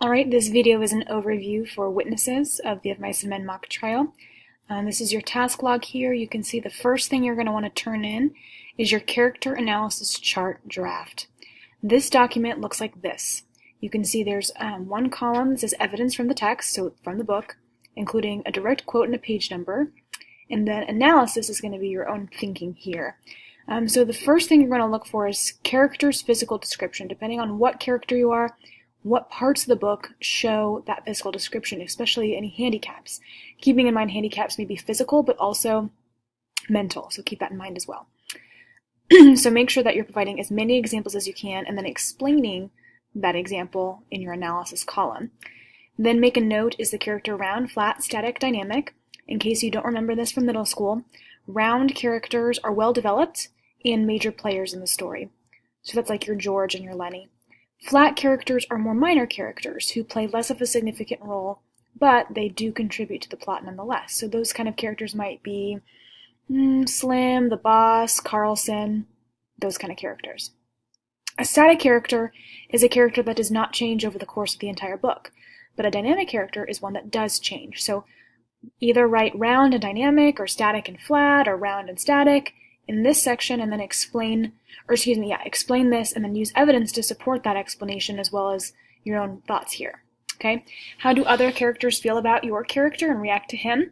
Alright, this video is an overview for witnesses of the Of Mice and Men mock trial. This is your task log here. You can see the first thing you're going to want to turn in is your character analysis chart draft. This document looks like this. You can see there's one column that says evidence from the text, so from the book, including a direct quote and a page number. And then analysis is going to be your own thinking here. So the first thing you're going to look for is character's physical description. Depending on what character you are, what parts of the book show that physical description, especially any handicaps. Keeping in mind handicaps may be physical, but also mental, so keep that in mind as well. So make sure that you're providing as many examples as you can and then explaining that example in your analysis column. Then make a note, is the character round, flat, static, dynamic? In case you don't remember this from middle school, round characters are well developed and major players in the story. So that's like your George and your Lenny. Flat characters are more minor characters who play less of a significant role, but they do contribute to the plot nonetheless. So those kind of characters might be Slim, the boss, Carlson, those kind of characters. A static character is a character that does not change over the course of the entire book, but a dynamic character is one that does change. So either write round and dynamic, or static and flat, or round and static in this section, and then explain this and then use evidence to support that explanation as well as your own thoughts here. Okay? How do other characters feel about your character and react to him?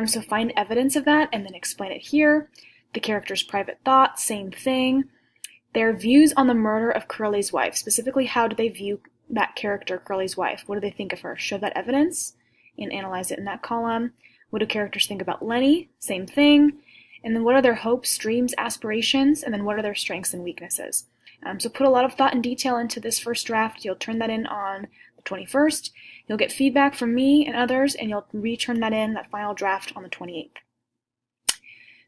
So find evidence of that and then explain it here. The character's private thoughts, same thing. Their views on the murder of Curly's wife. Specifically, how do they view that character, Curly's wife? What do they think of her? Show that evidence and analyze it in that column. What do characters think about Lenny? Same thing. And then what are their hopes, dreams, aspirations, and then what are their strengths and weaknesses? So put a lot of thought and detail into this first draft. You'll turn that in on the 21st. You'll get feedback from me and others, and you'll return that in, that final draft, on the 28th.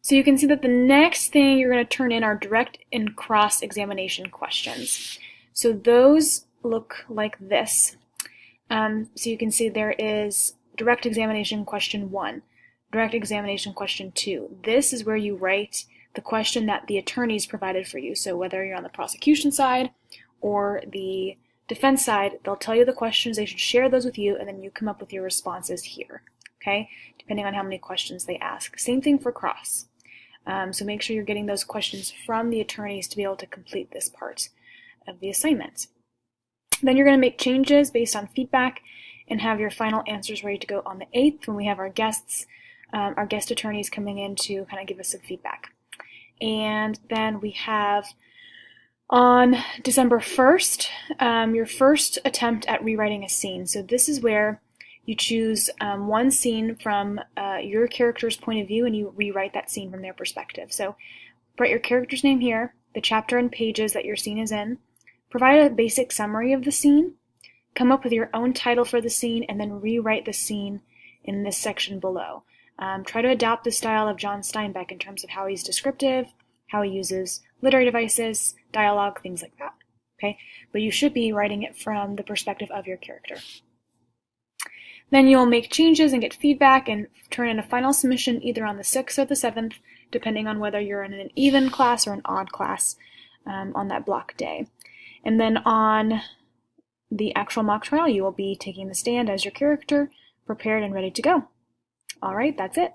So you can see that the next thing you're going to turn in are direct and cross-examination questions. So those look like this. So you can see there is direct examination question 1. Direct examination question 2. This is where you write the question that the attorneys provided for you. So whether you're on the prosecution side or the defense side, they'll tell you the questions, they should share those with you, and then you come up with your responses here, okay? Depending on how many questions they ask. Same thing for cross. So make sure you're getting those questions from the attorneys to be able to complete this part of the assignment. Then you're going to make changes based on feedback and have your final answers ready to go on the 8th when we have our guest attorneys coming in to kind of give us some feedback. And then we have on December 1st, your first attempt at rewriting a scene. So this is where you choose one scene from your character's point of view and you rewrite that scene from their perspective. So write your character's name here, the chapter and pages that your scene is in, provide a basic summary of the scene, come up with your own title for the scene, and then rewrite the scene in this section below. Try to adopt the style of John Steinbeck in terms of how he's descriptive, how he uses literary devices, dialogue, things like that. Okay? But you should be writing it from the perspective of your character. Then you'll make changes and get feedback and turn in a final submission either on the 6th or the 7th, depending on whether you're in an even class or an odd class on that block day. And then on the actual mock trial, you will be taking the stand as your character, prepared and ready to go. All right, that's it.